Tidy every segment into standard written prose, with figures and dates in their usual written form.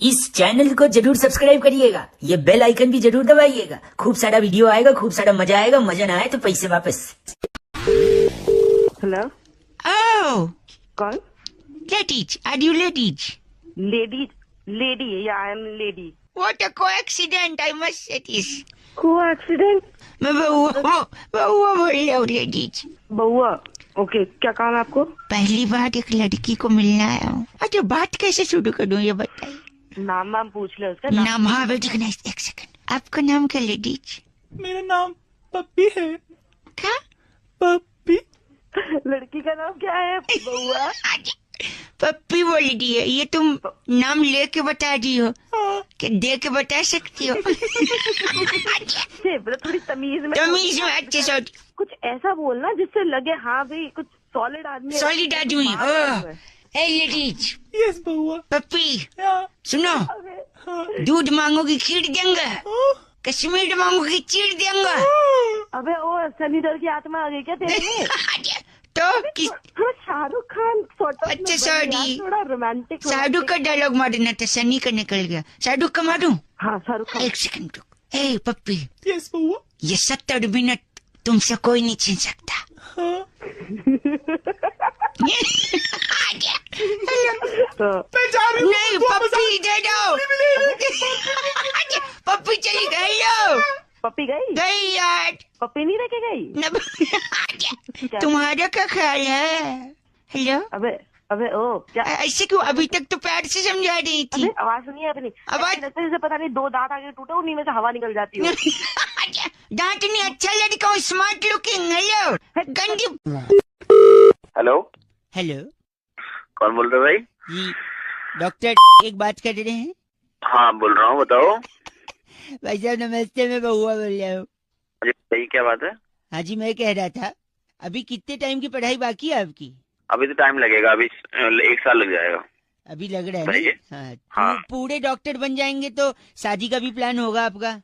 इस चैनल को जरूर सब्सक्राइब करिएगा, ये बेल आइकन भी जरूर दबाइएगा। खूब सारा वीडियो आएगा, खूब सारा मजा आएगा। मजा ना आए तो पैसे वापस। हेलो। Oh, कौन? ladies. Are you ladies? Lady या I am lady. What a coincidence, I must say this. को एक्सीडेंट? मैं बहुआ बोल रहा हूँ ladies. बउआ। ओके, क्या काम है आपको? पहली बार एक लड़की को मिलने आया हूँ। अच्छा, बात कैसे शुरू करूँ ये बताइए। नाम वाम पूछ ले उसका। नाम? हाँ बेटी, एक सेकंड। आपका नाम क्या लेडीज? मेरा नाम पप्पी है। क्या? पप्पी। लड़की का नाम क्या है? बउआ। पप्पी बोल दी है। ये तुम नाम लेके बता दी हो कि दे के बता सकती हो? थोड़ी तमीज में। तमीज में अच्छे से कुछ ऐसा बोलना जिससे लगे हाँ भाई कुछ सॉलिड आदमी। सॉलिड आदमी। ए लेडीज। यस बउआ। पप्पी हाँ, सुनो, दूध मांगोगी खीर देंगे, कश्मीर मांगोगी चीर देंगे। अबे ओ सनी देओल की आत्मा आ गई क्या तेरे में? तो किस? थोड़ा शाहरुख खान sort of अच्छा, में बन सॉरी। यार, थोड़ा रोमांटिक। शाहरुख का डायलॉग मारना था, सनी का निकल गया। शाहरुख का मारूं? हाँ शाहरुख खान। एक सेकंड रुक। ए पप्पी, यस बउआ। ये 70 मिनट तुमसे कोई नहीं छीन सकता। हाँ, तो मैं जा रही हूँ। नहीं पप्पी दे दो। पप्पी चली गई। लो पप्पी गई? गई यार। पप्पी नहीं रखे गई? तुम्हारा क्या ख्याल है? हेलो। अबे ओ क्या? ऐसे क्यों? अभी तक तो प्यार से समझा रही थी। अबे आवाज सुनिए अपनी। आवाज? जैसे पता नहीं दो दांत आगे टूटे उन्हीं में से हवा निकल जाती है। दांत नहीं, अच्छा लड़का हूँ, स्मार्ट लुकिंग। हेलो गंदी। हेलो। हेलो कौन बोल रहे हो भाई? जी, डॉक्टर एक बात कर रहे हैं। हाँ बोल रहा हूँ, बताओ। भाई साहब नमस्ते, मैं बहुआ बोल रहा हूँ। अरे भाई क्या बात है? हाँ जी, मैं कह रहा था अभी कितने टाइम की पढ़ाई बाकी है आपकी? अभी तो टाइम लगेगा, अभी 1 साल लग जाएगा। अभी लग रहा है बताइए। ना? हाँ, हाँ। पूरे डॉक्टर बन जाएंगे तो शादी का भी प्लान होगा आपका?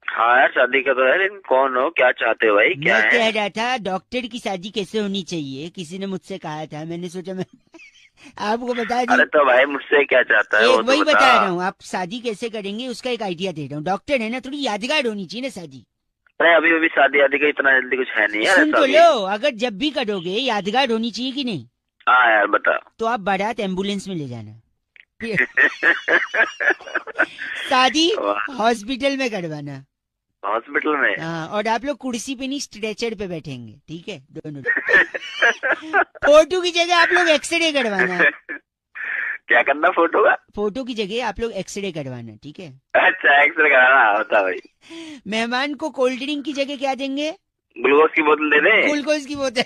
हाँ यार, शादी का तो है, लेकिन कौन हो, क्या चाहते हो भाई, क्या मैं है? कह रहा था डॉक्टर की शादी कैसे होनी चाहिए, किसी ने मुझसे कहा था, मैंने सोचा मैं आपको बता दी। अरे तो भाई मुझसे क्या चाहता है वो एक वही तो बता बता। रहा हूँ, आप शादी कैसे करेंगे उसका एक आइडिया दे रहा हूँ। डॉक्टर है ना, थोड़ी यादगार होनी चाहिए ना शादी। अरे अभी अभी शादी आदि का इतना जल्दी कुछ है नहीं यार, सुन ऐसा तो भी। लो, अगर जब भी करोगे यादगार होनी चाहिए कि नहीं? हाँ यार बता। तो आप बारात एम्बुलेंस में ले जाना। शादी वाह। हॉस्पिटल में करवाना। हॉस्पिटल में? हाँ, और आप लोग कुर्सी पे नहीं स्ट्रेचर पे बैठेंगे, ठीक है? दोनों। फोटो की जगह आप लोग एक्सरे करवाना। क्या करना फोटो का? फोटो की जगह आप लोग एक्सरे करवाना, ठीक है? अच्छा, एक्सरे कराना होता भाई। मेहमान को कोल्ड ड्रिंक की जगह क्या देंगे? ग्लूकोज की बोतल दे दे। ग्लूकोज की बोतल।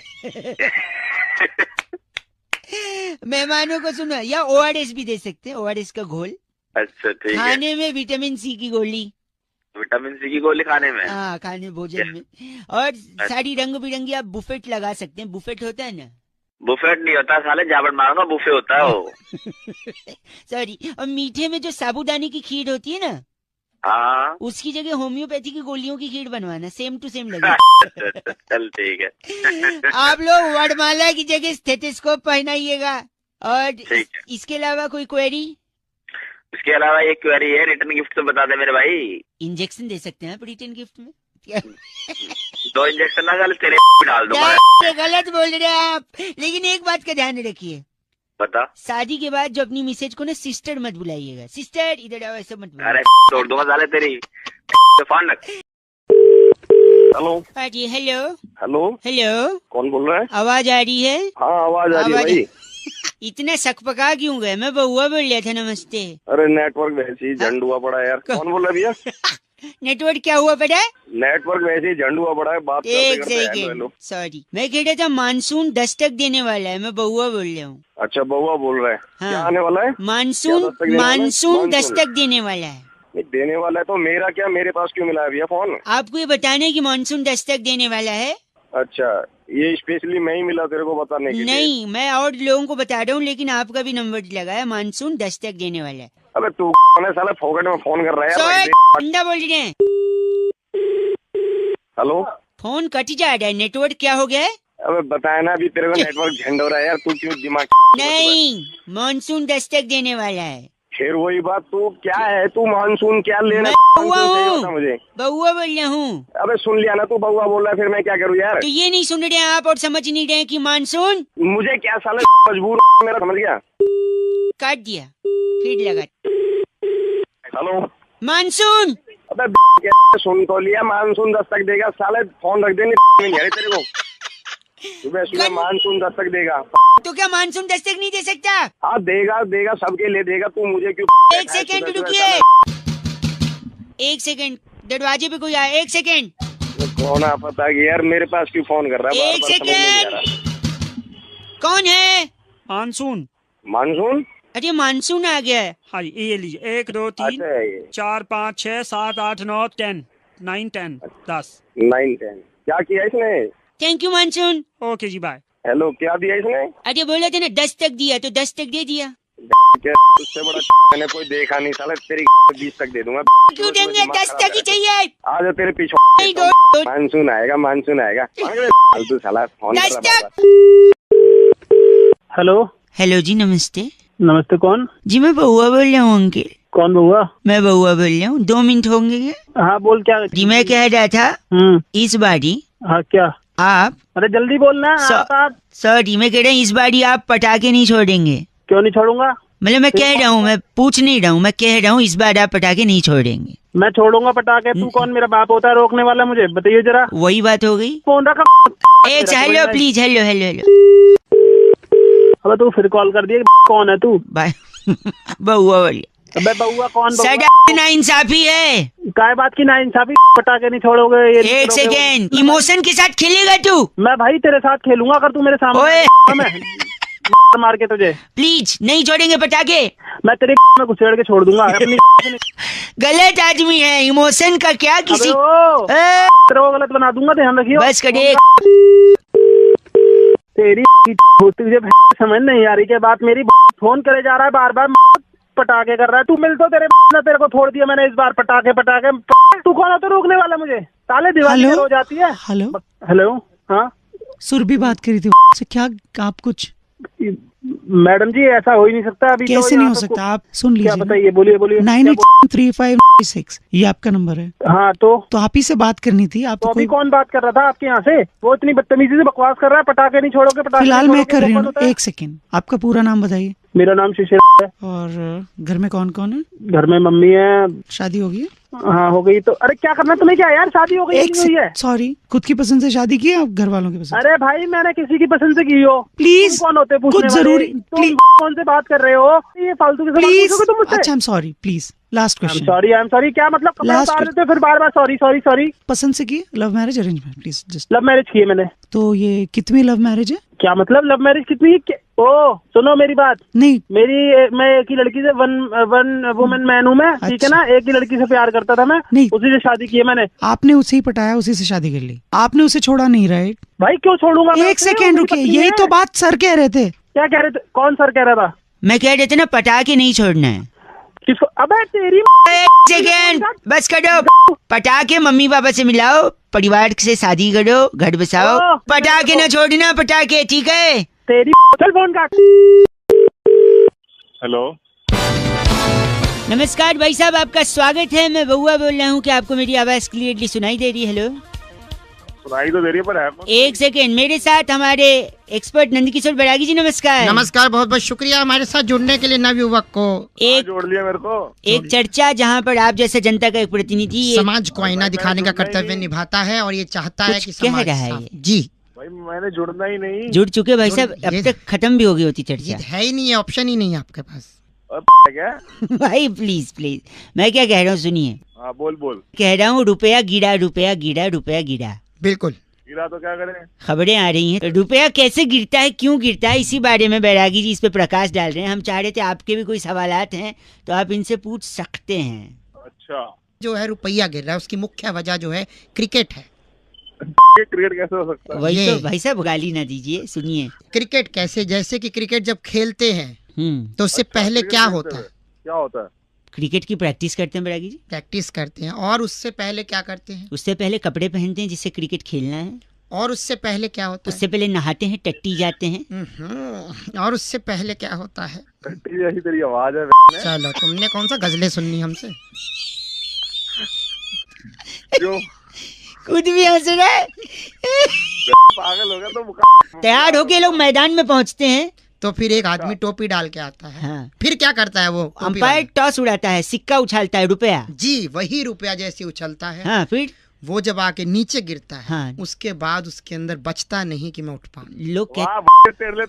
मेहमानों को सुनो, या ओआरएस भी दे सकते हैं, ओआरएस का घोल। अच्छा ठीक है। खाने में विटामिन सी की गोली। विटामिन सी की गोली खाने में? हाँ, खाने भोजन में। और सारी रंग बिरंगी आप बुफेट लगा सकते हैं। बुफेट होता है ना? बुफेट नहीं होता साले, जाबड़ मारूंगा, बुफे होता है वो। सॉरी। और मीठे में जो साबूदाने की खीर होती है ना, हाँ। उसकी जगह होम्योपैथी की गोलियों की खीर बनवाना, सेम टू सेम लगे। चल ठीक है। आप लोग वरमाला की जगह स्टेथोस्कोप पहनाइएगा। और ठीक है। इसके अलावा कोई क्वेरी? इसके अलावा एक क्वेरी है, रिटर्न गिफ्ट तो बता दे मेरे भाई। इंजेक्शन दे सकते हैं आप रिटर्न गिफ्ट में? 2 इंजेक्शन ना साले तेरे डाल दूंगा। क्या गलत बोल रहे हैं आप। लेकिन एक बात का ध्यान रखिए, बता। शादी के बाद जो अपनी मिसेज को ना सिस्टर मत बुलाइएगा। सिस्टर इधर आओ, ऐसा मत अरे बुलाइए। तोड़ दूंगा साले तेरी। फोन रख। हेलो। हाँ जी, हेलो। हेलो। हेलो, कौन बोल रहा है? आवाज आ रही है? हाँ आवाज आ रही है आवाज- भाई। इतना सकपका क्यों गए? मैं बहुआ बोल रहा था। नमस्ते। अरे नेटवर्क वैसे ही झंड हुआ पड़ा है यार। कौन बोल रहा है भैया? नेटवर्क क्या हुआ पता है? नेटवर्क वैसे ही झंड हुआ पड़ा है, बात एक करते करते। Second, hello. सॉरी। मैं कह रहा था मानसून दस्तक देने वाला है, मैं बहुआ बोल रहा हूँ। अच्छा बउआ बोल रहा है। हाँ। क्या आने वाला है? मानसून क्या दस्तक देने वाला है? Monsoon monsoon. दस्तक देने वाला है। नहीं, देने वाला है तो मेरा क्या, मेरे पास क्यों मिला है भैया फोन? आपको ये बताने की मानसून दस्तक देने वाला है? अच्छा, ये स्पेशली मैं ही मिला तेरे को बताने के लिए? नहीं, मैं और लोगों को बता रहा हूँ, लेकिन आपका भी नंबर लगा है। मानसून दस्तक देने वाला है। अबे तू कौन है साला, फोकट में फोन कर रहा है सॉरी, यार। बंदा बोल रहे हैं। हेलो। फोन कट जा रहा है, नेटवर्क क्या हो गया है? अबे बताया ना, अभी तेरे को नेटवर्क झंड हो रहा है यार, तू क्यों दिमाग? नहीं, मानसून दस्तक देने वाला है। फिर वही बात, तू क्या है, तू मानसून क्या लेना? मैं मानसून बउआ सही हूँ। होता मुझे। बउआ बोल रहा हूँ। अबे सुन लिया ना, तू बउआ बोल रहा है, फिर मैं क्या करूँ यार? तो ये नहीं सुन रहे आप और समझ नहीं रहे कि मानसून? मुझे क्या साला मजबूर मेरा, समझ गया? काट दिया, फिर लगा। Hello monsoon. अबे क्या सुन तो लिया, मानसून दस्तक देगा, साले फोन रख देने तेरे को। सुबह सुबह मानसून दस्तक देगा। तो क्या मानसून दस्तक नहीं दे सकता? हाँ देगा देगा, सबके लिए देगा, तू मुझे क्यों? एक सेकंड रुकिए, एक सेकंड, दरवाजे पे कोई आया, एक सेकंड। कौन आ पता कि यार, मेरे पास क्यों फोन कर रहा है? एक बार-बार समझ नहीं आ सेकंड, रहा। कौन है? मानसून। मानसून? अरे मानसून आ गया है। हाँ ये लीजिए, 1 2 3 अच्छा ये 4 5 6 7 8 9 10 9 10 10। 9 10 क्या किया इसने? Thank you monsoon. ओके जी बाय। हेलो, क्या दिया इसने? अरे बोला था ना 10 तक दिया, तो 10 तक दे दिया। क्या उससे बड़ा मैंने कोई देखा नहीं साला, तेरी 20 तक दे दूंगा। क्यों देंगे? 10 तक ही चाहिए। आ जा तेरे पीछे। नहीं, दो। मानसून आएगा, मानसून आएगा। फालतू साला फोन 10 कर रहा तक। हेलो। हेलो जी, नमस्ते। नमस्ते, कौन? जी मैं बउआ बोल रहा हूँ अंकल। कौन बउआ? मैं बउआ बोल रहा हूँ, 2 मिनट होंगे क्या? हाँ बोल, क्या? जी मैं कह रहा था, इस बारी हाँ क्या? आप, अरे जल्दी बोलना। आप सॉरी मैं कह रहा हूँ, इस बारी आप पटाखे नहीं छोड़ेंगे। क्यों नहीं छोड़ूंगा? मतलब मैं कह रहा हूँ, मैं पूछ नहीं रहा हूँ, मैं कह रहा हूँ इस बार आप पटाखे नहीं छोड़ेंगे। मैं छोड़ूंगा पटाखे? तू कौन मेरा बाप होता है रोकने वाला? मुझे बताइए जरा। वही बात हो गई। फोन रखा। एक hello please, hello hello hello. अबे तू फिर कॉल कर दिया। कौन है तू? बाय बउआ बोलिए। अबे बउआ कौन? सदा ना इंसाफी है। काय बात की नाइंसाफी? पटाखे नहीं छोड़ोगे? ये नहीं एक छोड़ोगे? सेकेंड, इमोशन के साथ खेलेगा तू? मैं भाई तेरे साथ खेलूंगा अगर तू मेरे सामने। ओए। मैं मार के तुझे। प्लीज नहीं छोड़ेंगे पटाखे। मैं तेरे में घुसेड़ के छोड़ दूंगा अपनी। गलत आदमी है, इमोशन का क्या किसी अबे तेरे को गलत बना दूंगा, ध्यान रखियो। बस करिए। तेरी तुझे समझ नहीं आ रही क्या बात मेरी? फोन करे जा रहा है बार बार, पटाखे कर रहा है तू। मिल तो तेरे को छोड़ दिया मैंने इस बार। पटाखे पटाखे तू कौन है तो रोकने वाला मुझे? ताले दिवाली हो जाती है। Hello hello. हाँ सुरभि बात करी थी से, क्या आप कुछ? मैडम जी ऐसा हो ही नहीं सकता अभी। कैसे तो नहीं हो सकता? आप सुन लीजिए। क्या बताइए, बोलिए बोलिए। 983596 ये आपका नंबर है। हाँ तो आप ही से बात करनी थी। आप तो कोई अभी कौन बात कर रहा था आपके यहाँ से? वो इतनी बदतमीजी से बकवास कर रहा है, पटाखे नहीं छोड़ोगे पटाखे। फिलहाल मैं कर रही हूँ। एक सेकेंड, आपका पूरा नाम बताइए। मेरा नाम शिशिर है। और घर में कौन कौन है? घर में मम्मी है। शादी हो गई? हाँ हो गई। तो अरे क्या करना तुम्हें? क्या यार शादी हो गई? एक नहीं हुई है? सॉरी, खुद की पसंद से शादी की है आप घर वालों की पसंद? अरे भाई मैंने किसी की पसंद से की हो। प्लीज कौन होते पूछने कुछ वाले? जरूरी तुम कौन से बात कर रहे हो? ये फालतू की सवाल प्लीज। पूछोगे तुम मुझसे? अच्छा I am sorry, please last question. I am sorry क्या मतलब? कपड़े Last उतार देते हो फिर बार बार सॉरी सॉरी सॉरी। पसंद से की? Love marriage arrange marriage? Please just. Love marriage की है मैंने। तो ये कितनी लव मैरिज है? क्या मतलब लव मैरिज कितनी? ओ सुनो मेरी बात। नहीं मैं एक ही लड़की से वन वुमन मैन हूँ मैं, ठीक है ना? एक ही लड़की से प्यार करता था मैं, नहीं। उसी से शादी की है मैंने। आपने उसे ही पटाया, उसी से शादी कर ली, आपने उसे छोड़ा नहीं, राइट? भाई क्यों छोड़ूंगा मैं एक उसे? सेकेंड मेरी रुकिए, पत्नी यही है। तो बात सर कह रहे थे। क्या कह रहे थे? कौन सर कह रहा था? मैं कह रहे थे ना पटाखे नहीं छोड़ना है। किसको? अबे तेरी एक सेकेंड बस करो। पटाखे मम्मी पापा से मिलाओ, परिवार से शादी करो, घर बसाओ। ओ, पटाखे ना छोड़ना, पटाखे, ठीक है? तेरी चल फोन काट। हेलो नमस्कार भाई साहब, आपका स्वागत है। मैं बउआ बोल रहा हूँ। क्या आपको मेरी आवाज क्लियरली सुनाई दे रही है? हेलो। सुनाई तो दे रही है पर है कौन? एक सेकेंड, मेरे साथ हमारे एक्सपर्ट नंदकिशोर बैरागी जी, नमस्कार। नमस्कार, बहुत बहुत शुक्रिया हमारे साथ जुड़ने के लिए नवयुवक को। एक जोड़ लिया मेरे को। एक चर्चा जहाँ पर आप जैसे जनता का एक प्रतिनिधि समाज को आईना दिखाने का कर्तव्य निभाता है और ये चाहता है कुछ कि कह समाज रहा है साफ- ये। जी भाई मैंने जुड़ना ही नहीं। जुड़ चुके भाई साहब, अब ये- तक खत्म भी हो गई होती ये चर्चा। है ही नहीं है, ऑप्शन ही नहीं है आपके पास। अब क्या? भाई प्लीज प्लीज, मैं क्या कह रहा हूँ सुनिए। हाँ बोल बोल। कह रहा हूँ रुपया गिरा, रुपया गिरा, रुपया गिरा। बिल्कुल। गिरा तो क्या करें? खबरें आ रही हैं, रुपया कैसे गिरता है, क्यों गिरता है, इसी बारे में बैरागी जी इस पे प्रकाश डाल रहे हैं। हम चाह रहे थे आपके भी कोई सवालात हैं तो आप इनसे पूछ सकते हैं। अच्छा जो है रुपया गिर रहा है उसकी मुख्य वजह जो है क्रिकेट है। ये क्रिकेट कैसे हो सकता है? वही ये- तो भाई साहब, गाली ना दीजिए, सुनिए। क्रिकेट कैसे? जैसे कि क्रिकेट जब खेलते हैं तो उससे अच्छा, पहले क्रिकेट क्या खेलते होता हुए है? क्या होता है? क्रिकेट की प्रैक्टिस करते हैं बैरागी जी। प्रैक्टिस करते हैं और उससे पहले क्या करते हैं? उससे पहले कपड़े पहनते हैं जिससे क्रिकेट खेलना है। और उससे पहले क्या होता उससे पहले नहाते हैं, टट्टी जाते हैं। है? और उससे पहले क्या होता है? यही तेरी आवाज है। चलो, तुमने कौन सा गजलें सुननी हमसे? जो खुद भी हंस रहा है। पागल होगा तो तैयार होके लोग मैदान में पहुंचते हैं। तो फिर एक आदमी टोपी डाल के आता है। हाँ। फिर क्या करता है वो टोपी अंपायर वाला? टॉस उड़ाता है, सिक्का उछालता है, रुपया। जी, वही रुपया जैसे उछलता है। हाँ, फिर वो जब आके नीचे गिरता है, हाँ। उसके बाद उसके अंदर बचता नहीं कि मैं उठ पाऊं। लोग कहते वाह तेरे लिए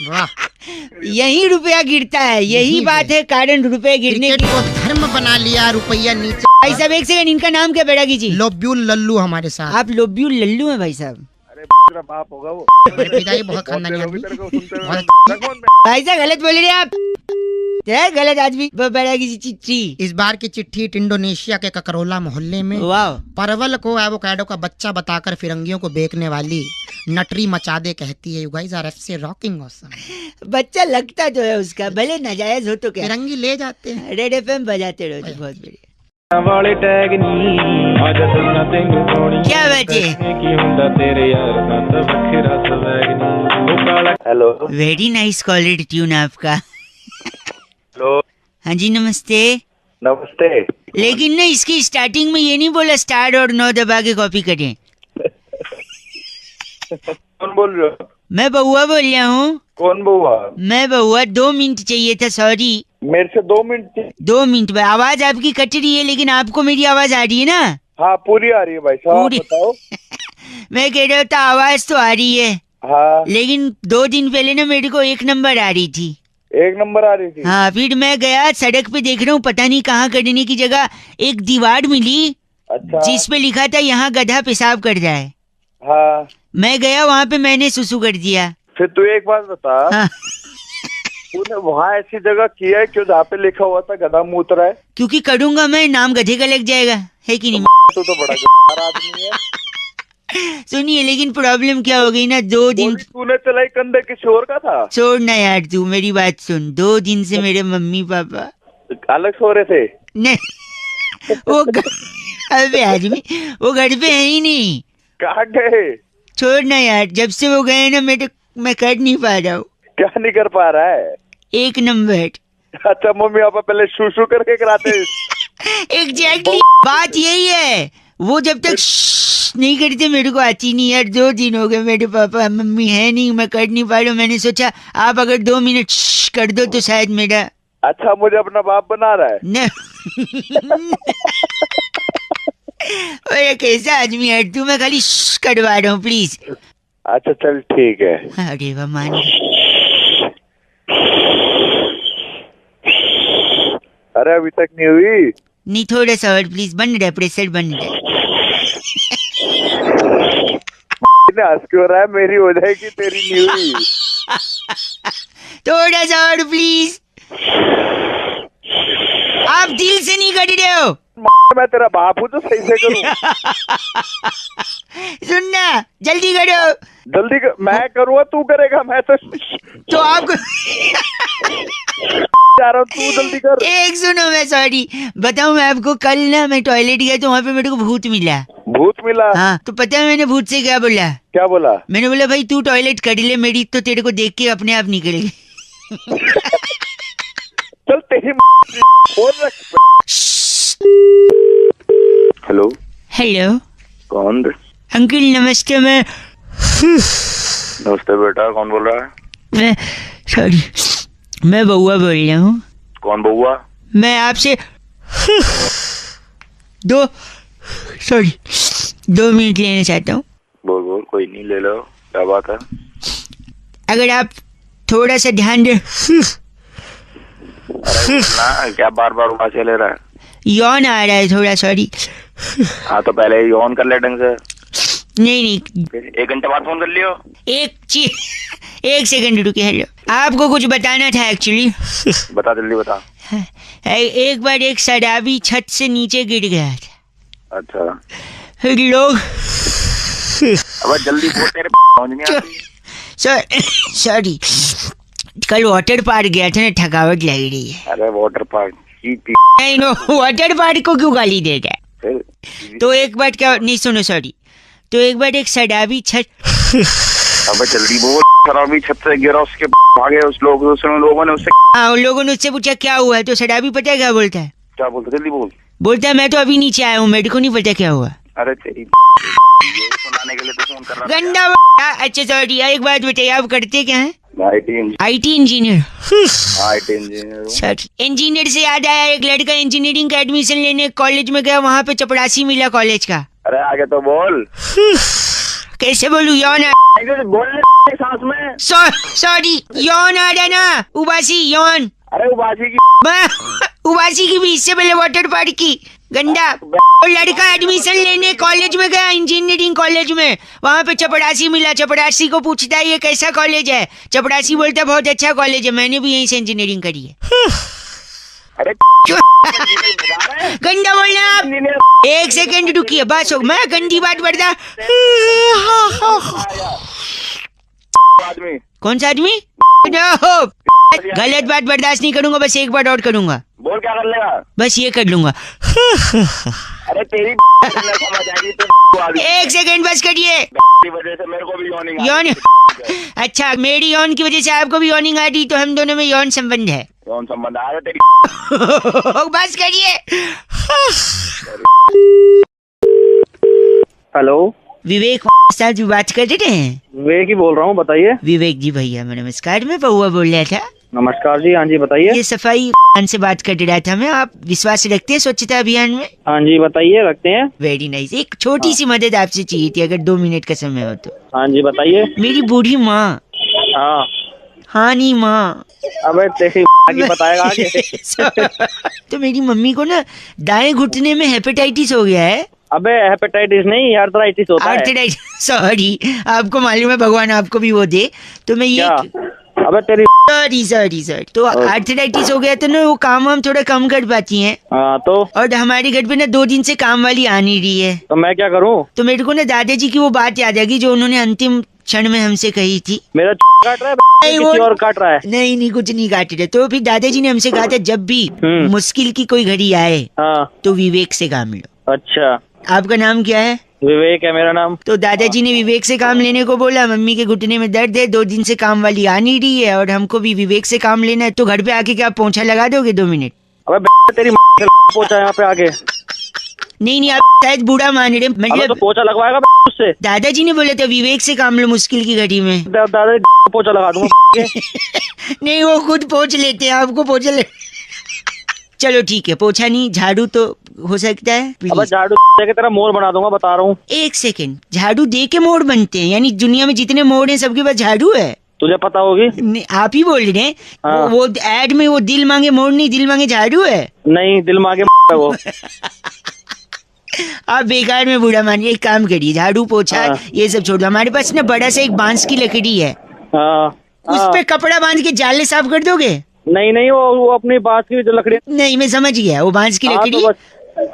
वाह, यही रुपया गिरता है, यही यही बात है कारण रुपए गिरने क्रिकेट की। को धर्म बना लिया, रुपया नीचे। भाई साहब एक सेकंड, इनका नाम क्या बैरागी जी? लोब्यूल लल्लू हमारे साथ। आप लोब्यू लल्लू हैं भाई साहब? अरे तेरा बाप होगा वो। मेरे पिताजी बहुत खानदानी आदमी। तेरे को सुनते हुए बहुत- भाई साहब गलत बोल रहे हैं आप, क्या गलत आदमी। बैरागी जी चिट्ठी। इस बार की चिट्ठी इंडोनेशिया के ककरोला मोहल्ले में वाह। परवल को एवोकाडो का बच्चा बताकर फिरंगियों को बेचने वाली नटरी मचादे कहती है, you guys are FC rocking awesome. बच्चा लगता तो है उसका, भले नाजायज हो तो क्या। फिरंगी ले जाते हैं। रेड एफएम बजाते रहो, बहुत बढ़िया। वाले टैग नी आज दसना तेनू सोनी क्या बात है? की हुंदा तेरे यार दा तो वखरा स्वैग नी ओ काला। Hello very nice quality tune आपका। हेलो हाँ जी नमस्ते। नमस्ते। लेकिन ना इसकी स्टार्टिंग में ये नहीं बोला स्टार और 9 दबा के कॉपी करें। कौन बोल रहे हो? मैं बउआ बोल रहा हूँ। कौन बउआ? मैं बउआ, 2 मिनट चाहिए था, सॉरी। मेरे से 2 मिनट। 2 मिनट में आवाज आपकी कट रही है, लेकिन आपको मेरी आवाज आ रही है ना? हाँ पूरी आ रही है भाई साहब, पूरी। बताओ। मैं कह रहा था आवाज तो आ रही है, हाँ लेकिन 2 दिन पहले ना मेरे को 1 नंबर आ रही थी। 1 नंबर आ रही थी। हाँ, फिर मैं गया सड़क पे, देख रहा हूँ पता नहीं कहाँ करने की जगह एक दीवार मिली, अच्छा। जिस पे लिखा था यहाँ गधा पेशाब कर रहा है। हाँ मैं गया वहाँ पे, मैंने सुसु कर दिया। फिर तू एक बात बता, हाँ। तूने वहाँ ऐसी जगह किया है क्यों जहाँ पे लिखा हुआ था गधा मूत रहा है? क्योंकि करूंगा मैं, नाम गधे का लग जाएगा, है कि नहीं? तू तो बड़ा गद्दार आदमी है। सुनिए, लेकिन प्रॉब्लम क्या हो गई ना, 2 दिन। तूने चलाई कंधे किसी और का था? छोड़ ना यार, तू मेरी बात सुन। 2 दिन से मेरे मम्मी पापा अलग सो रहे थे? नहीं, वो अबे आदमी, वो घर पे है ही नहीं। कहाँ गए? छोड़ ना यार, जब से वो गए ना मैं कर नहीं पा रहा हूँ। क्या नहीं कर पा रहा है? 1 नंबर। अच्छा, मम्मी पापा पहले शू करके कराते। एग्जैक्टली, बात यही है। वो जब तक नहीं करते मेरे को आती नहीं यार। 2 दिन हो गए, मेरे पापा मम्मी है नहीं, मैं कर नहीं पा रहा हूँ। मैंने सोचा आप अगर 2 मिनट कर दो तो शायद मेरा। अच्छा, मुझे अपना बाप बना रहा है? न अरे कैसा आदमी है तू, मैं खाली करवा रहा हूँ प्लीज। अच्छा चल ठीक है। अरे वाह, मान। अरे अभी तक नहीं हुई? नहीं, थोड़ा सा और प्लीज, बन रहा है, प्रेशर बन रहा है। हंस क्यों रहा है? मेरी हो जाएगी, तेरी नहीं हुई। थोड़ा सा और प्लीज। आप दिल से नहीं कर रहे हो। मैं तेरा बाप हूँ तो सही से करूँ। सुनना, जल्दी करो। जल्दी कर, मैं करूँगा तू करेगा? मैं तो आपको जा रहा हूँ, तू जल्दी कर। एक सुनो, मैं सॉरी बताऊं मैं आपको, कल ना मैं टॉयलेट गया तो वहाँ पे मेरे को भूत मिला। भूत मिला? हाँ, तो पता है मैंने भूत से क्या बोला? क्या बोला? मैंने बोला भाई तू टॉयलेट कर ले, मेरी तो तेरे को देख के अपने आप निकलेगी। चल तेरी फोन रख। हेलो हेलो, कौन? अंकल नमस्ते। नमस्ते बेटा, कौन बोल रहा है? मैं सॉरी, मैं बउआ बोल रहा हूँ। कौन बउआ? मैं आपसे 2 मिनट लेना चाहता हूँ। बोल बोल, कोई नहीं, ले लो, क्या बात है? अगर आप थोड़ा सा ध्यान दे। अरे ना, क्या बार बार उबासे ले रहा है? यौन आ रहा है थोड़ा, सॉरी। हाँ तो पहले यौन कर ले ढंग से। नहीं, फिर 1 घंटे बाद फोन कर लियो। एक सेकंड रुकिए। हेलो, आपको कुछ बताना था एक्चुअली। बता, जल्दी बता। एक बार एक शराबी छत से नीचे गिर गया था। अच्छा, फिर लोग अब जल्दी बोल, तेरे समझ नहीं आती। सॉरी, कल वाटर पार्क गया था ना, थकावट लग रही है। अरे वाटर पार्क नहीं, नो वाटर पार्क को क्यों गाली देगा? तो एक बार क्या, नहीं सुनो, सॉरी, तो एक बार एक सडाबी छत अबे जल्दी बोल। शराबी छत से गिरा, उसके भागे उस लोगों ने उससे। हाँ, उन लोगों ने उससे पूछा क्या हुआ है, तो सडाबी पता है क्या बोलता है? क्या बोलते? जल्दी बोल। बोलता है मैं तो अभी नीचे आया हूँ, मेरे को नहीं पता क्या हुआ। अरे तेरी ये सुनाने के लिए तो फोन कर रहा था। गंदा अच्छा सॉरी, एक बात बताइए, आप करते क्या हैं? IT engineer. इंजीनियर। इंजीनियर से याद आया, एक लड़का इंजीनियरिंग का एडमिशन लेने कॉलेज में गया, वहाँ पे चपरासी मिला कॉलेज का। अरे आगे तो बोल। कैसे बोलूं, यौन बोलने सांस में। सॉरी, यौन आ रहा ना, उबासी यौन। अरे उबासी की उबासी की भी इससे पहले वाटर पार्क की। गंदा और लड़का एडमिशन लेने कॉलेज में गया, इंजीनियरिंग कॉलेज में, वहाँ पे चपरासी मिला। चपरासी को पूछता है ये कैसा कॉलेज है? चपरासी बोलता है बहुत अच्छा कॉलेज है, मैंने भी यहीं से इंजीनियरिंग करी है। अरे गंदा बोलना आप। एक सेकंड रुकिए, बस हो, मैं गंदी बात बर्दा। आदमी कौन सा आदमी? गलत बात बर्दाश्त नहीं करूंगा, बस एक बार और करूंगा। बोल क्या कर लेगा? बस ये कर लूंगा। अरे तेरी समझ आएगी तो। एक सेकंड बस करिए। की वजह से मेरे को भी यौन अच्छा, मेरी यौन की वजह से आपको भी यौनिंग आ रही, तो हम दोनों में यौन संबंध है। यौन संबंध आ रहा तेरी। बस करिए। हेलो, विवेक साहब जी बात कर रहे हैं? विवेक ही बोल रहा हूँ, बताइए। विवेक जी भैया, मैं नमस्कार, मैं पहुआ बोल रहा था। नमस्कार जी, हाँ जी बताइए। ये सफाई से बात कर रहा था मैं। आप विश्वास रखते हैं स्वच्छता अभियान में? हाँ जी बताइए, रखते हैं। Very nice. एक छोटी सी मदद आपसे चाहिए थी, अगर 2 मिनट का समय हो तो। हाँ जी बताइए। मेरी बूढ़ी माँ। हाँ हाँ नहीं माँ। अबे तेरी की बताएगा आगे। तो मेरी मम्मी को ना दाएं घुटने में हेपेटाइटिस हो गया है। अबे हेपेटाइटिस नहीं, आर्थराइटिस होता है। आर्थराइटिस, सॉरी, आपको मालूम है, भगवान आपको भी वो दे। तो मैं ये अबे तेरी सॉरी तो आर्थराइटिस हो गया तो ना वो काम वाम थोड़ा कम कर पाती हैं। हाँ तो। और हमारे घर पे ना 2 दिन से काम वाली आ नहीं रही है। तो मैं क्या करूँ? तो मेरे को ना दादाजी की वो बात याद आ गई जो उन्होंने अंतिम क्षण में हमसे कही थी। मेरा काट रहा है? नहीं, किसी और काट रहा है? नहीं कुछ नहीं काट रहे। तो फिर दादाजी ने हमसे कहा था जब भी मुश्किल की कोई घड़ी आए तो विवेक से काम लो। अच्छा, आपका नाम क्या है? विवेक है मेरा नाम। तो दादाजी ने विवेक से काम लेने को बोला। मम्मी के घुटने में दर्द है, 2 दिन से काम वाली आ नहीं रही है, और हमको भी विवेक से काम लेना है। तो घर पे आके क्या पोंछा लगा दोगे 2 मिनट? अबे तेरी पोंछा यहाँ पे आके। नहीं आप शायद बूढ़ा मान रहे, मतलब तो पोंछा लगवाएगा उससे। दादाजी ने बोला था विवेक से काम लो मुश्किल की घड़ी में। दादाजी पोंछा लगा दूंगा। नहीं, वो खुद पोंछ लेते हैं, आपको पोंछा ले। चलो ठीक है, पोछा नहीं, झाड़ू तो हो सकता है। अब झाड़ू देके तेरा मोर बना दूंगा, बता रहा हूँ। एक सेकंड, झाड़ू दे के मोर बनते हैं? यानी दुनिया में जितने मोर हैं सबके पास झाड़ू है? तुझे पता होगी। आप ही बोल रहे हैं। हाँ। वो एड में वो दिल मांगे मोर नहीं, दिल मांगे झाड़ू है। नहीं, दिल मांगे वो। आप बेकार में बूढ़ा मानिए, एक काम करिए, झाड़ू पोछा ये सब छोड़ दो। हमारे पास ना बड़ा सा एक बांस की लकड़ी है, उस पे कपड़ा बांध के जाले साफ कर दोगे? नहीं, वो अपनी बांस की जो लकड़ी। नहीं, मैं समझ गया, वो बांस की लकड़ी।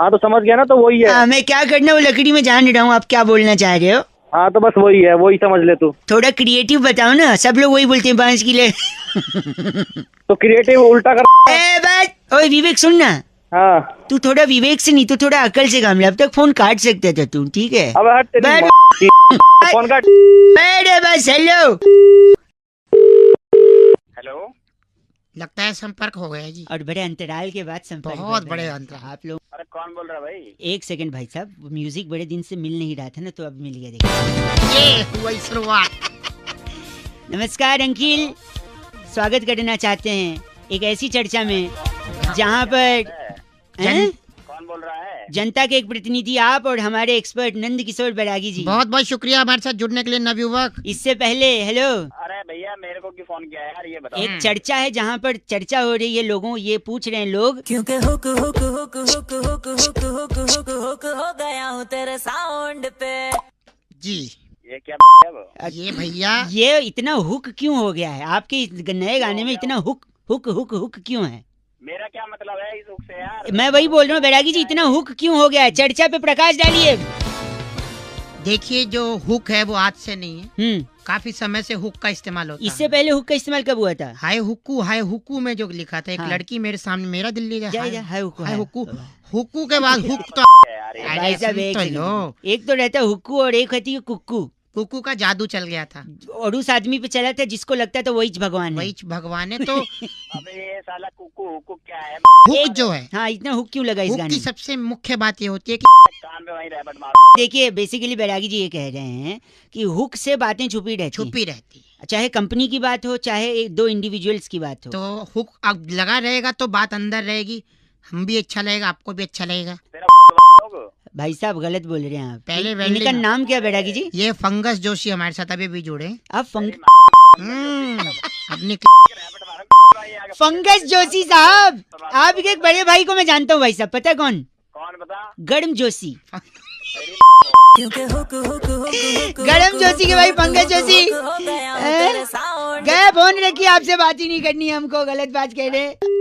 हाँ तो समझ गया ना, तो वही है। हाँ, मैं क्या करना वो लकड़ी में जान रहा हूँ, आप क्या बोलना चाह रहे हो? हाँ तो बस वही है, वही समझ ले तू। थोड़ा क्रिएटिव बताओ ना, सब लोग वही बोलते हैं बांस की तो क्रिएटिव उल्टा कर। ओए विवेक सुन ना। हाँ, तू थोड़ा विवेक से नहीं, तू थोड़ा अकल से काम ले। अब तक फोन काट सकते थे तू, ठीक है? अब हट फोन काट। बस हेलो लगता है संपर्क हो गया जी। और बड़े अंतराल के बाद संपर्क, बहुत बड़े अंतराल। आप लोग। अरे कौन बोल रहा है भाई? एक सेकंड भाई साहब, म्यूजिक बड़े दिन से मिल नहीं रहा था ना, तो अब मिल गया। देखिए ये हुई शुरुआत। नमस्कार अंकिल, स्वागत करना चाहते हैं एक ऐसी चर्चा में जहाँ पर कौन बोल रहा है? जनता के एक प्रतिनिधि आप और हमारे एक्सपर्ट नंद किशोर बैरागी जी। बहुत बहुत शुक्रिया हमारे साथ जुड़ने के लिए नवयुवक। इससे पहले हेलो। अरे भैया मेरे को क्यों फोन किया यार, ये बताओ। एक चर्चा है जहाँ पर चर्चा हो रही है, लोगों ये पूछ रहे हैं लोग, क्योंकि hook hook hook hook hook hook hook hook hook हो गया हूँ तेरे साउंड पे। जी ये क्या है वो? ये भैया ये इतना हुक क्यों हो गया है? आपके नए गाने में इतना हुक हुक हुक हुक क्यों है? मेरा क्या मतलब है इस हुक से यार? मैं वही बोल रहा हूँ बैरागी जी, इतना हुक क्यों हो गया है? चर्चा पे प्रकाश डालिए। देखिए, जो हुक है वो आज से नहीं है, काफी समय से हुक का इस्तेमाल होता है। इससे पहले हुक का इस्तेमाल कब हुआ था? हाय हुक्कू में जो लिखा था, एक लड़की मेरे सामने, मेरा दिल्ली हाय हुक्कू, हुक्कू के बाद हुक तो अरे भाई साहब सुन एक तो सेकंड। लो। एक तो रहता है हुक्कू और एक होती है कुक्कू। कुकू का जादू चल गया था, और उस आदमी पे चला था जिसको लगता था वही भगवान है। वही भगवान है। तो अबे ये साला कुकू हुकू क्या है? हुक जो है, हाँ, इतना हुक क्यों लगा इस हुक गाने की में? सबसे मुख्य बात ये होती है कि कान पे वहीं रैबट मार। देखिए बेसिकली बैरागी जी ये कह रहे हैं कि हुक से बातें छुपी रहती हैं। छुपी रहती है। चाहे कंपनी की बात हो चाहे एक दो इंडिविजुअल्स की बात हो। तो हुक अब लगा रहेगा तो बात अंदर रहेगी, हम भी अच्छा लगेगा, आपको भी अच्छा लगेगा। भाई साहब गलत बोल रहे हैं आप। पहले इनका वेल्डिंग- नाम क्या है बैरागी जी? ये फंगस जोशी हमारे साथ अभी भी जुड़े। आप अपनी फंगस जोशी साहब, आपके एक बड़े भाई को मैं जानता हूँ भाई साहब, पता है कौन? कौन बता? गर्म जोशी। गरम जोशी के भाई पंकज जोशी गए फोन रखिए, आपसे बात ही नहीं करनी है हमको, गलत बात कह रहे।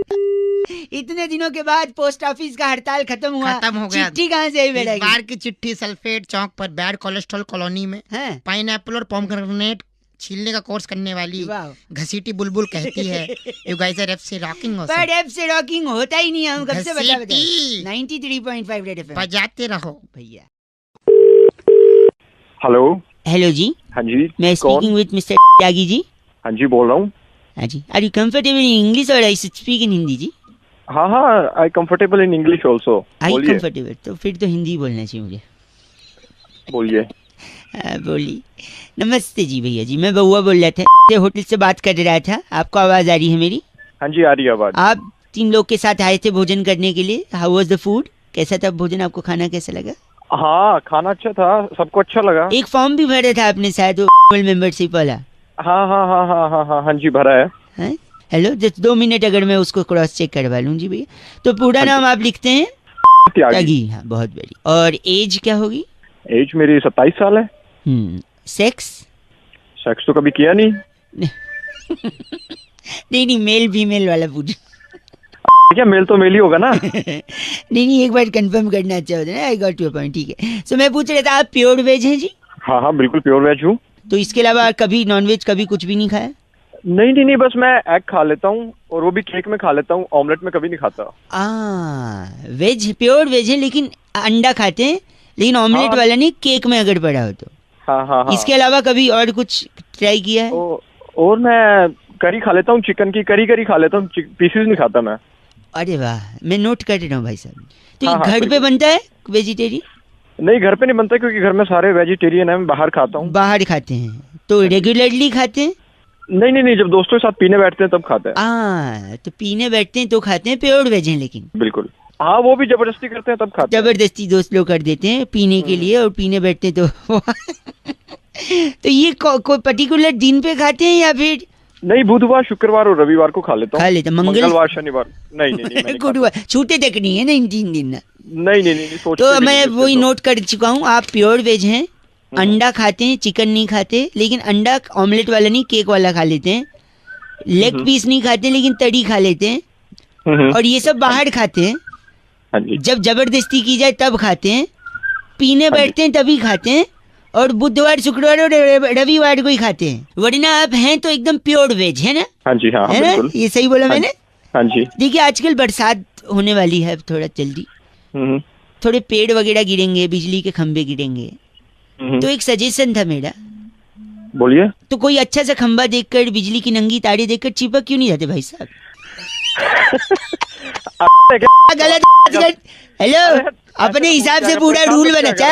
इतने दिनों के बाद पोस्ट ऑफिस का हड़ताल खत्म हुआ, खत्म हो गया। चिट्ठी कहाँ से आई इस बैठेगी? बार की चिट्ठी सल्फेट चौक पर बैड कोलेस्ट्रॉल कॉलोनी में हैं? पाइनएप्पल और पोमग्रेनेट छीलने का कोर्स करने वाली वाह। घसीटी बुलबुल कहती है you guys are FC rocking पर एफ से रॉकिंग होता ही नहीं है, हम कब से बता घसीटी। 93.5 रेड एफएम बजाते रहो भैया। हेलो। हेलो जी, हाँ जी। मैं कौन? Speaking with mister Tyagi ji. हाँ जी बोल रहा हूँ। हाँ जी, are you comfortable in English or I speak in Hindi ji? हाँ हाँ, I comfortable in English also. I बोलिए कंफर्टेबल, तो फिर तो हिंदी बोलना चाहिए मुझे। बोलिए। बोलिए। नमस्ते जी भैया जी, मैं बउआ बोल रहा था, होटल से बात कर रहा था। आपको आवाज आ रही है मेरी? हाँ जी आ रही है आवाज। आप 3 लोग के साथ आए थे भोजन करने के लिए। How was the food? कैसा था भोजन? आपको खाना कैसा लगा? हाँ खाना अच्छा था, सबको अच्छा लगा। एक फॉर्म भी भरा था आपने शायद, वो मेंबरशिप वाला। हाँ हाँ हाँ हाँ हाँ हाँ हाँ जी भरा है। हैं? हेलो, जस्ट 2 मिनट अगर मैं उसको क्रॉस चेक करवा लूँ जी भैया। तो पूरा नाम आप लिखते हैं? त्यागी। हाँ बहुत बड़ी। और एज क्या होगी? एज मेरी 27 साल है। सेक्स? सेक्स तो कभी किया नहीं। नहीं मेल फीमेल वाला पूछ। क्या मेल तो मेल ही होगा ना। नहीं एक बार कंफर्म करना अच्छा होता है ना। आई गॉट योर पॉइंट, ठीक है। सो मैं पूछ रहा था, आप प्योर वेज हैं जी? हाँ हाँ बिल्कुल प्योर वेज हूँ। तो इसके अलावा कभी नॉन वेज कभी कुछ भी नहीं खाया? नहीं नहीं नहीं, बस मैं एग खा लेता हूँ और वो भी केक में खा लेता हूँ, ऑमलेट में कभी नहीं खाता। वेज, प्योर वेज है लेकिन अंडा खाते हैं, लेकिन ऑमलेट हाँ। वाला नहीं, केक में अगर पड़ा हो तो। हाँ हाँ हाँ। इसके अलावा कभी और कुछ ट्राई किया है? और मैं करी खा लेता हूँ, चिकन की करी खा लेता हूँ, पीसेस नहीं खाता मैं। अरे वाह, मैं नोट कर रहा हूँ भाई साहब। तो हाँ, ये हाँ, घर पे बिल्कुल। बनता है वेजिटेरियन? नहीं घर पे नहीं बनता क्योंकि घर में सारे वेजिटेरियन है, मैं बाहर खाता हूँ। बाहर खाते हैं तो रेगुलरली खाते हैं? नहीं नहीं नहीं, जब दोस्तों के साथ पीने बैठते हैं तब खाते हैं। तो पीने बैठते हैं तो खाते हैं, प्योर वेज हैं लेकिन? बिल्कुल हाँ, वो भी जबरदस्ती करते हैं तब खाते हैं। जबरदस्ती दोस्त लोग कर देते हैं पीने के लिए और पीने बैठते हैं तो तो ये कोई पर्टिकुलर दिन पे खाते हैं या फिर? नहीं, बुधवार शुक्रवार और रविवार को खा लेता हूँ। खा लेते हैं। मंगलवार शनिवार नहीं नहीं नहीं, मैं नहीं गुरुवार छूटे तक नहीं है ना इन 3 दिन ना? नहीं नहीं नहीं, सोचते तो भी मैं नहीं वही तो। नोट कर चुका हूँ, आप प्योर वेज हैं, अंडा खाते हैं, चिकन नहीं खाते, लेकिन अंडा ऑमलेट वाला नहीं केक वाला खा लेते हैं, लेग पीस नहीं खाते लेकिन तड़ी खा लेते हैं, और ये सब बाहर खाते हैं। हाँ जी। जब जबरदस्ती की जाए तब खाते हैं, पीने बैठते हैं तभी खाते हैं, और बुधवार शुक्रवार और रविवार को ही खाते हैं। वरना आप हैं तो एकदम प्योर वेज है ना? हाँ जी हाँ है ना? बिल्कुल। ये सही बोला मैंने? हाँ जी। देखिए आजकल बरसात होने वाली है थोड़ा जल्दी, थोड़े पेड़ वगैरह गिरेंगे, बिजली के खंभे गिरेंगे, तो एक सजेशन था मेरा। बोलिए। तो कोई अच्छा सा खंभा देखकर, बिजली की नंगी तारे देखकर चिपक क्यों नहीं जाते भाई साहब? गलत। हेलो, अपने हिसाब से पूरा रूल बना।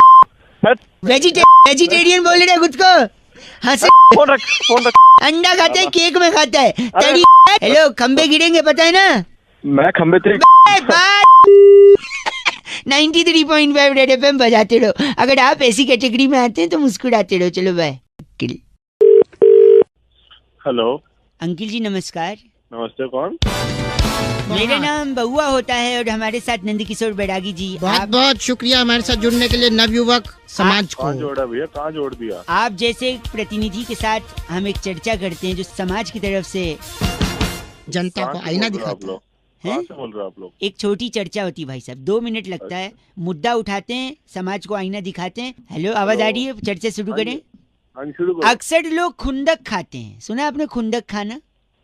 वेजिटेरियन बोल रहे खुद को? फोन रख। अंडा खाता है, केक में खाता है, तड़ी। हेलो, खंबे गिरेंगे पता है ना? मैं खंबे थे। 93.5 रेड एफएम बजाते रहो। अगर आप ऐसी कैटेगरी में आते हैं तो मुस्कुराते रहो। चलो बाय। हेलो अंकिल जी नमस्कार। नमस्ते, कौन? मेरा नाम बउआ होता है और हमारे साथ नंदकिशोर बैरागी जी। बहुत बहुत शुक्रिया हमारे साथ जुड़ने के लिए नवयुवक समाज को। कहाँ जोड़ा भैया, कहाँ जोड़ दिया? आप जैसे एक प्रतिनिधि के साथ हम एक चर्चा करते हैं जो समाज की तरफ से जनता को आईना दिखाता है। कहाँ से बोल रहे हो आप लोग? एक छोटी चर्चा होती है भाई साहब, 2 मिनट लगता है, मुद्दा उठाते हैं, समाज को आईना दिखाते हैं। हेलो, आवाज आ रही है? चर्चा शुरू करें। शुरू करो। अक्सर लोग खुंदक खाते हैं, सुना आपने खुंदक खाना?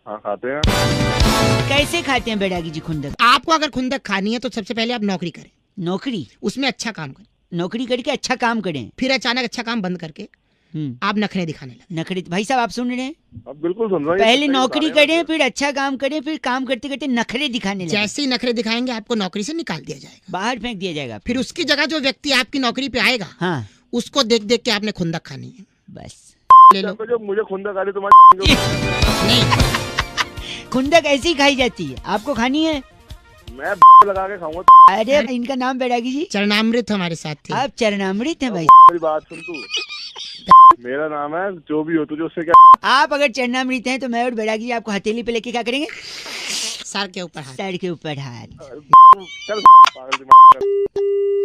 हाँ खाते हैं। कैसे खाते हैं बैरागी जी खुंदक? आपको अगर खुंदक खानी है तो सबसे पहले आप नौकरी करें, नौकरी, उसमें अच्छा काम करें, नौकरी करके अच्छा काम करें, फिर अचानक अच्छा काम बंद करके आप नखरे दिखाने लगे। नखरे। भाई साहब आप सुन रहे हैं? अब बिल्कुल सुन रहा हूँ। पहले नौकरी करें, फिर अच्छा काम करें, फिर काम करते करते नखरे दिखाने लगे। जैसे ही नखरे दिखाएंगे आपको नौकरी से निकाल दिया जाएगा, बाहर फेंक दिया जाएगा। फिर उसकी जगह जो व्यक्ति आपकी नौकरी पे आएगा, हाँ, उसको देख देख के आपने खुंदक खानी है। बस ले लो। जो मुझे खुंदक आ रही तुम्हारी नहीं, खुंदक ऐसी ही खाई जाती है, आपको खानी है? मैं लगा के खाऊंगा। अरे इनका नाम बैरागी जी, चरणामृत हमारे साथ थे। आप चरणामृत हैं भाई। मेरी बात सुन तू, मेरा नाम है, जो भी हो तुझे उससे क्या। आप अगर चरणामृत हैं तो मैं और बैरागी जी आपको हथेली पे लेके क्या करेंगे? सर के ऊपर हाथ। सर के ऊपर हाथ। चल पागल दिमाग।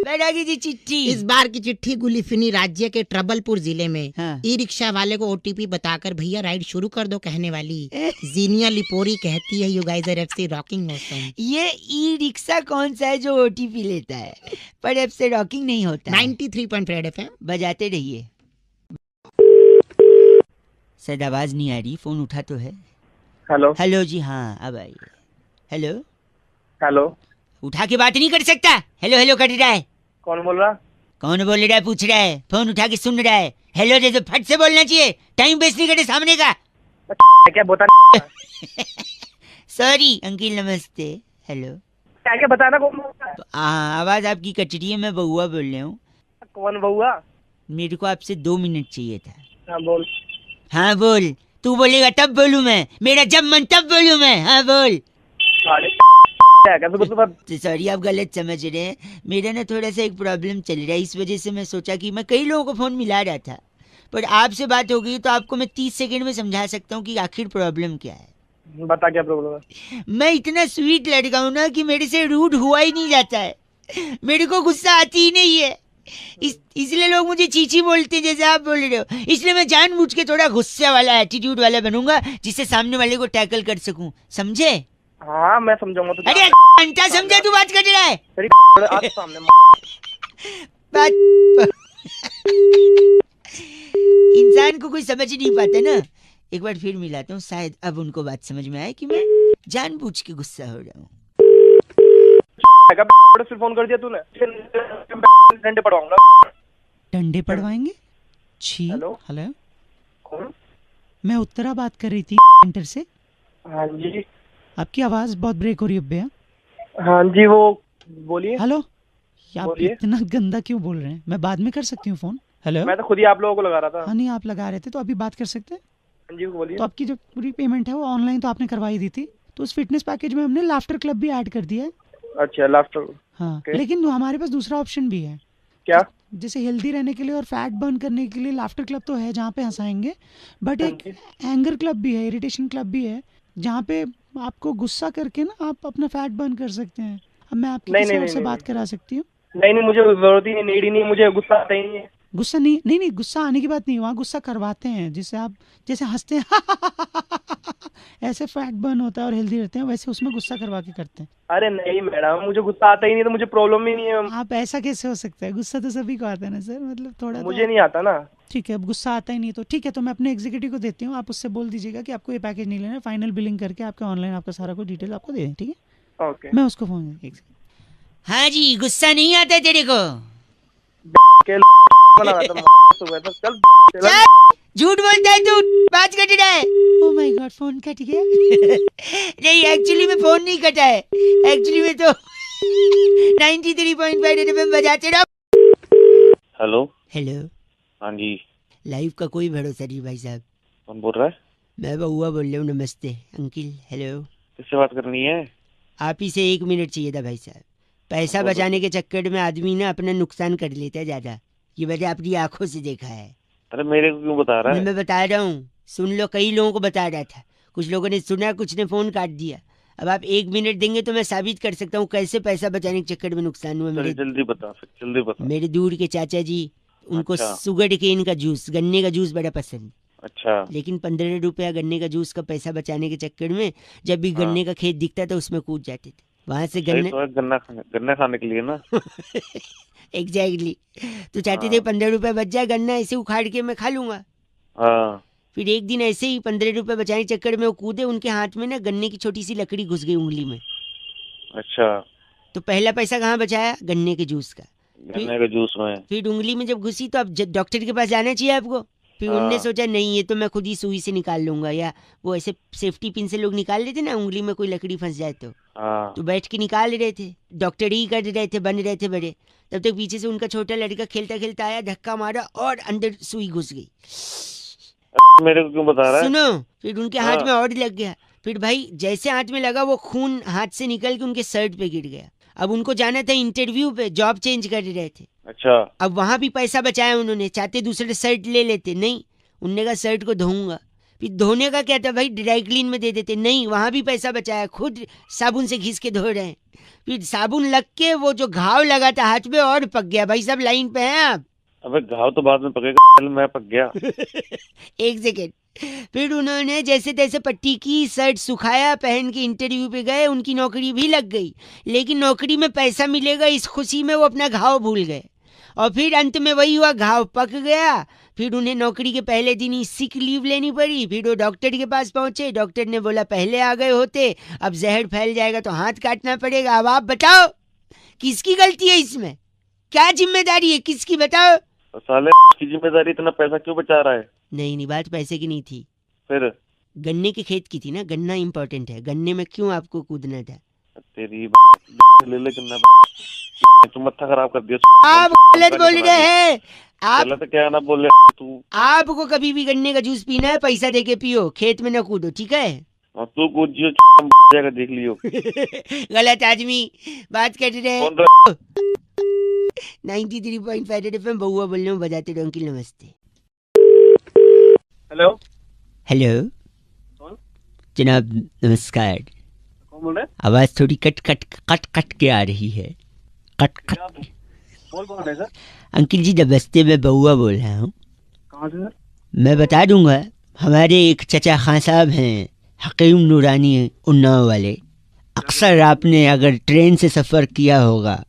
बैरागी जी चिट्ठी। इस बार की चिट्ठी गुलिफिनी राज्य के ट्रबलपुर जिले में हाँ। ई रिक्शा वाले को ओटीपी बताकर भैया राइड शुरू कर दो कहने वाली जीनिया लिपोरी कहती है, you guys are FC rocking awesome. ये ई रिक्शा कौन सा है जो ओटीपी लेता है, पर अब से रॉकिंग नहीं होता। 93.8 FM बजाते रहिए। शायद आवाज नहीं आ रही, फोन उठा तो है। हेलो हेलो जी, हाँ अब आइए। हेलो, हेलो, उठा के बात नहीं कर सकता? हेलो हेलो कर रहा है। कौन बोल रहा? कौन बोल रहा है पूछ रहा है, फोन उठा के सुन रहा है। हेलो जैसे फट से बोलना चाहिए, टाइम वेस्ट नहीं करे सामने का। क्या बता सॉरी अंकिल, नमस्ते। हेलो, क्या क्या बताना? कौन आवाज आपकी कट रही है, मैं बउआ बोल रहा हूँ। कौन बउआ? मेरे को आपसे 2 मिनट चाहिए था। हाँ बोल। हाँ बोल, तू बोलेगा तब बोलूँ मैं, मेरा जब मन तब बोलूँ मैं। हाँ बोल। सॉरी आप गलत समझ रहे हैं, मेरा ना थोड़ा सा एक प्रॉब्लम चल रहा है, इस वजह से मैं सोचा कि मैं कई लोगों को फोन मिला रहा था, पर आपसे बात हो गई तो आपको मैं 30 सेकंड में समझा सकता हूँ कि आखिर प्रॉब्लम क्या है। बता क्या प्रॉब्लम है? मैं इतना स्वीट लड़का हूँ ना कि मेरे से रूड हुआ ही नहीं जाता है, मेरे को गुस्सा आती ही नहीं है, इसलिए लोग मुझे चीची बोलते हैं जैसे आप बोल रहे हो। इसलिए मैं जानबूझ के थोड़ा गुस्से वाला, एटीट्यूड वाला बनूंगा, जिससे सामने वाले को टैकल कर सकूं, समझे? हाँ मैं समझाऊंगा तुझे। अरे घंटा समझा तू बात कर रहा है? आज सामने बात इंसान को कोई समझ नहीं पाता ना। एक बार फिर मिलाता हूँ, शायद अब उनको बात समझ में आए कि मैं जानबूझ के गुस्सा हो रहा हूँ। फिर फोन कर दिया तूने, डंडे पड़वाऊंगा। डंडे पड़वाएंगे? छी। हेलो हेलो, कौन? मैं उत्तरा बात कर रही थी सेंटर से। हाँ जी। आपकी आवाज बहुत ब्रेक हो रही है भैया। हाँ जी, वो बोलिए। हेलो, आप बोलिए। इतना गंदा क्यों बोल रहे हैं? मैं बाद में कर सकती हूँ फोन। हेलो, मैं तो खुद ही आप लोगों को लगा रहा था। हाँ नहीं आप लगा रहे थे तो अभी बात कर सकते हैं। हाँ जी बोलिए। तो आपकी जो पूरी पेमेंट है वो ऑनलाइन तो आपने करवाई दी थी, तो उस फिटनेस पैकेज में हमने लाफ्टर क्लब भी ऐड कर दिया है। अच्छा लाफ्टर। हाँ Okay. लेकिन हमारे पास दूसरा ऑप्शन भी है। क्या? जैसे हेल्दी रहने के लिए और फैट बर्न करने के लिए लाफ्टर क्लब तो है जहाँ पे हंसाएंगे, बट एक एंगर क्लब भी है, इरिटेशन क्लब भी है, जहाँ पे आपको गुस्सा करके ना आप अपना फैट बर्न कर सकते हैं। अब मैं आपकी किसी और से बात करा सकती हूँ। नहीं नहीं, मुझे जरूरत ही नहीं, नीड ही नहीं, मुझे गुस्सा आता ही नहीं है। गुस्सा नहीं, गुस्सा आने की बात नहीं, वहाँ गुस्सा करवाते हैं, जिससे आप जैसे हंसते हैं ऐसे फैट बर्न होता है और हेल्दी रहते हैं, वैसे उसमें गुस्सा करवा के करते हैं। अरे नहीं मैडम, मुझे गुस्सा आता ही नहीं, तो मुझे प्रॉब्लम ही नहीं है। आप ऐसा कैसे हो सकता है? गुस्सा तो सभी को आता है ना सर, मतलब थोड़ा मुझे नहीं आता ना। ठीक है, अब गुस्सा आता ही नहीं तो ठीक है, तो मैं अपने एग्जीक्यूटिव को देती हूँ, आप उससे बोल दीजिएगा कि आपको ये पैकेज नहीं लेना, फाइनल बिलिंग करके आपका ऑनलाइन आपका सारा कुछ डिटेल आपको दे दें, ठीक है? ओके। मैं उसको फोन। हाँ जी, गुस्सा नहीं आता तेरे को? चल झूठ बोलता है तू, बात कट रहा है। Oh my God, phone cut गया। नहीं एक्चुअली में फोन नहीं कटा है, एक्चुअली में तो 93.5 FM बजाते रहो। हेलो हेलो, हाँ जी, लाइव का कोई भरोसा नहीं भाई साहब। कौन बोल रहा है? मैं बउआ बोल रहा हूँ। नमस्ते अंकिल। हेलो, किससे बात करनी है? आप ही से 1 मिनट चाहिए था भाई साहब। पैसा बचाने के चक्कर में आदमी ना अपना नुकसान कर लेता है ज्यादा, ये मैंने अपनी आंखों से देखा है। अरे मेरे को क्यों बता रहा है? मैं बता रहा हूँ, सुन लो, कई लोगों को बता रहा था, कुछ लोगों ने सुना, कुछ ने फोन काट दिया। अब आप 1 मिनट देंगे तो मैं साबित कर सकता हूँ कैसे पैसा बचाने के चक्कर में नुकसान हुआ। मेरे जल्दी बता, जल्दी बता। मेरे दूर के चाचा जी, उनको अच्छा। सुगर केन का जूस, गन्ने का जूस बड़ा पसंद। अच्छा। लेकिन 15 रुपया गन्ने का जूस का पैसा बचाने के चक्कर में जब भी गन्ने का खेत दिखता था उसमें कूद जाते थे। वहां से गन्ना खाने के लिए ना। एग्जैक्टली। तो चाहते थे 15 रुपया बच जाए, गन्ना ऐसे उखाड़ के मैं खा लूंगा। हाँ। फिर एक दिन ऐसे ही 15 रुपए बचाने के चक्कर में वो कूदे, उनके हाथ में ना गन्ने की छोटी सी लकड़ी घुस गई उंगली में। अच्छा। तो पहला पैसा कहाँ बचाया? गन्ने के जूस का। गन्ने के जूस में। फिर उंगली में जब घुसी तो अब डॉक्टर के पास जाना चाहिए आपको। फिर उनने सोचा नहीं, ये तो मैं खुद ही सुई से निकाल लूंगा, या वो ऐसे सेफ्टी पिन से लोग निकाल लेते ना, उंगली में कोई लकड़ी फंस जाए तो बैठ के निकाल रहे थे, डॉक्टर ही कर रहे थे, बन रहे थे बड़े। तब तक पीछे से उनका छोटा लड़का खेलता खेलता आया, धक्का मारा और अंदर सुई घुस गई। मेरे को क्यों बता रहा है? सुनो, फिर उनके हाथ में और लग गया। फिर भाई जैसे हाथ में लगा वो खून हाथ से निकल के उनके शर्ट पे गिर गया। अब उनको जाना था इंटरव्यू पे, जॉब चेंज कर रहे थे। अच्छा। अब वहां भी पैसा बचाया उन्होंने, चाहते दूसरे शर्ट ले लेते, नहीं, उनने कहा शर्ट को धोऊंगा। फिर धोने का क्या था भाई, ड्राई क्लीन में दे देते, नहीं, वहां भी पैसा बचाया, खुद साबुन से घिस के धो रहे हैं। फिर साबुन लग के वो जो घाव लगा था हाथ में और पक गया। भाई सब लाइन पे हैं आप। अबे घाव तो बाद में पकेगा, पहले मैं पक गया। एक सेकेंड। फिर उन्होंने जैसे तैसे पट्टी की, शर्ट सुखाया, पहन के इंटरव्यू पे गए, उनकी नौकरी भी लग गई। लेकिन नौकरी में पैसा मिलेगा इस खुशी में वो अपना घाव भूल गए, और फिर अंत में वही हुआ, घाव पक गया। फिर उन्हें नौकरी के पहले दिन ही सिक लीव लेनी पड़ी। फिर वो डॉक्टर के पास पहुंचे, डॉक्टर ने बोला पहले आ गए होते, अब जहर फैल जाएगा तो हाथ काटना पड़ेगा। अब आप बताओ किसकी गलती है इसमें, क्या जिम्मेदारी है किसकी, बताओ। तो साले की जिम्मेदारी, इतना पैसा क्यों बचा रहा है? नहीं, बात पैसे की नहीं थी, फिर गन्ने के खेत की थी ना। गन्ना इम्पोर्टेंट है, गन्ने में क्यों आपको कूदना था? तेरी ले गन्ना, तुम मत्था खराब कर दिया। आप गलत बोल रहे हैं। आप गलत क्या ना बोल रहे तू। आपको कभी भी गन्ने का जूस पीना है पैसा दे के पियो, खेत में न कूदो, ठीक है? और तू कूद जियो, देख लियो। गलत आदमी बात कर रहे हैं। 93.5 रेड एफएम, बहुआ बोल रहा हूँ, बजाते रहो अंकिल, नमस्ते। हेलो हेलो कौन? जनाब नमस्कार। कौन बोल रहे हैं? आवाज थोड़ी कट कट कट कट के आ रही है, कट कट। कौन बोल रहे हैं सर? अंकिल जी नमस्ते, मैं बहुआ बोल रहा हूँ। कहाँ से सर? मैं बता दूंगा, हमारे एक चचा खां साहब हैं, हकीम नूरानी उन्नाव वाले। अक्सर आपने अगर ट्रेन से सफ़र किया होगा,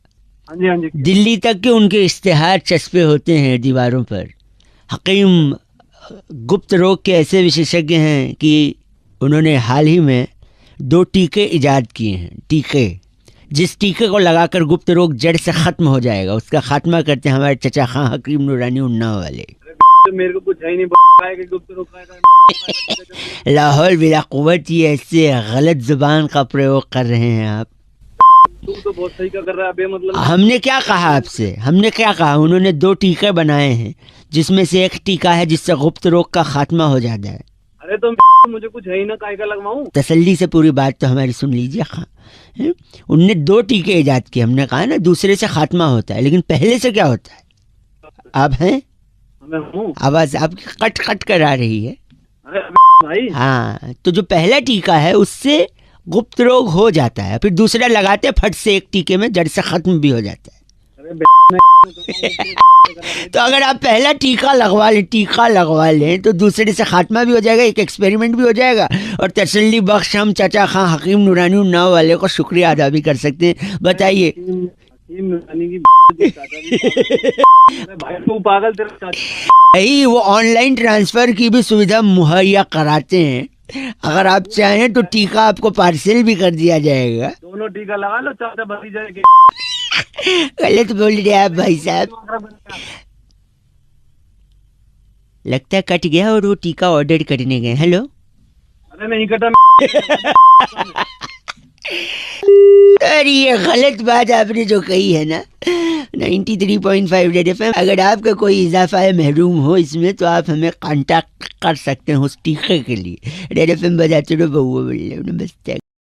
हाँ जी हाँ जी। दिल्ली तक के उनके इश्तिहार चस्पे होते हैं दीवारों पर। हकीम गुप्त रोग के ऐसे विशेषज्ञ हैं कि उन्होंने हाल ही में 2 टीके इजाद किए हैं। टीके, जिस टीके को लगाकर गुप्त रोग जड़ से ख़त्म हो जाएगा, उसका खात्मा करते हैं हमारे चचा खां हकीम नूरानी उन्नाव वाले। मेरे को कुछ है ही नहीं, गुप्त रोग का लाहौल बिला कुव्वत, ये ऐसे गलत जुबान का प्रयोग कर रहे हैं आप। तू तो बहुत सही का कर रहा है अबे, मतलब हमने क्या कहा आपसे, हमने क्या कहा? उन्होंने 2 टीके बनाए हैं, जिसमें से एक टीका है जिससे गुप्त रोग का खात्मा हो जाता है। अरे तो मुझे कुछ है ही ना, काहे का लगवाऊं? तसल्ली से पूरी बात तो हमारी सुन लीजिए खां। उनने 2 टीके इजाद किए। हमने कहा ना दूसरे से खात्मा होता है, लेकिन पहले से क्या होता है? आप हैं? मैं हूँ। आवाज आपकी कट कट कर आ रही है। अरे भाई, हाँ, तो जो पहला टीका है उससे गुप्त रोग हो जाता है, फिर दूसरा लगाते फट से एक टीके में जड़ से खत्म भी हो जाता है। तो अगर आप पहला टीका लगवा लें तो दूसरे से खात्मा भी हो जाएगा, एक एक्सपेरिमेंट भी हो जाएगा, और तसल्ली बख्श हम चाचा खां हकीम नूरानी उन्नाव वाले को शुक्रिया अदा भी कर सकते हैं। बताइए। भाई तू पागल, तेरा यही वो ऑनलाइन ट्रांसफर की भी सुविधा मुहैया कराते हैं। अगर आप चाहें तो टीका आपको पार्सल भी कर दिया जाएगा। दोनों टीका लगा लो, चाचा बची जाएगी। गलत बोल रहे हैं आप भाई साहब। लगता है कट गया और वो टीका ऑर्डर करने गए। हेलो। अरे नहीं कटा। अरे ये गलत बात आपने जो कही है ना। 93.5 रेड एफएम, अगर आपका कोई इजाफा है महरूम हो इसमें तो आप हमें कांटेक्ट कर सकते हैं उस टीके के लिए। रेड एफएम बजाते रहो, बहुआ बोल रहे हो, नमस्ते।